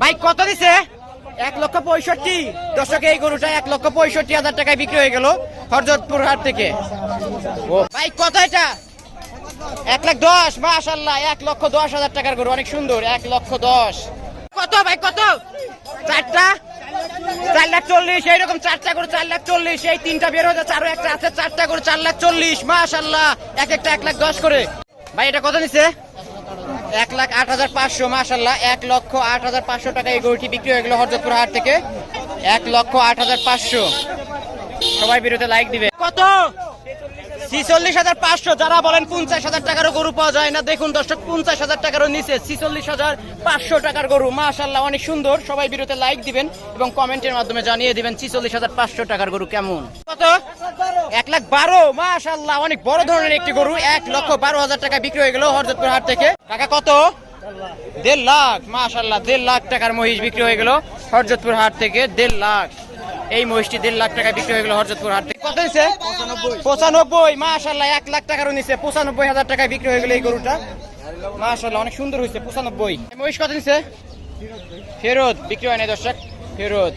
ভাই কত দিছে? 1,65,000। দর্শক এই গরুটা 1,65,000 টাকায় বিক্রি হয়ে গেল হরজতপুর হাট থেকে। ও ভাই কত এটা? 1,10,000। মাশাআল্লাহ 1,10,000 টাকার গরু, অনেক সুন্দর। 1,10,000। কত ভাই কত? চারটা 4,40,000। এইরকম চারটা গরু 4,40,000। এই তিনটা বের হয়ে যাচ্ছে, আরো একটা আছে, চারটা গরু 4,40,000। মাশাআল্লাহ এক একটা 1,10,000 করে। ভাই এটা কত নিছে? 1,08,500। মাশাআল্লাহ 1,08,500 টাকা এই গরুটি বিক্রি হয়ে গেল হরজতপুর হাট থেকে। 1,08,500। সবাই ভিডিওতে লাইক দিবে। কত? 46,500। যারা বলেন 50,000 টাকারও গরু পাওয়া যায় না, দেখুন দর্শক 50,000 টাকারও নিচে 46,500 টাকার গরু। মাশাআল্লাহ অনেক সুন্দর। সবাই ভিডিওতে লাইক দিবেন এবং কমেন্টের মাধ্যমে জানিয়ে দিবেন 46,500 টাকার গরু কেমন। কত? 1,12,000। মাশাআল্লাহ অনেক বড় ধরনের একটি গরু। 1,12,000 টাকা বিক্রি হয়ে গেল হরজতপুর হাট থেকে। টাকা কত? 1.5 লাখ। মাশাআল্লাহ 1.5 লাখ টাকার মহিষ বিক্রি হয়ে গেল হরজতপুর হাট থেকে। 1.5 লাখ। এই মহিষটি 1.5 লাখ টাকা বিক্রি হয়ে গেল হরজতপুর হাট থেকে। কত হয়েছে? 95। মাশাআল্লাহ 1 লাখ টাকারও নিচে 95,000 টাকায় বিক্রি হয়ে গেল এই গরুটা। মাশাআল্লাহ অনেক সুন্দর হয়েছে। 95। মহিষ কত নিচে? ফেরত বিক্রি হয় না দর্শক, ফেরত।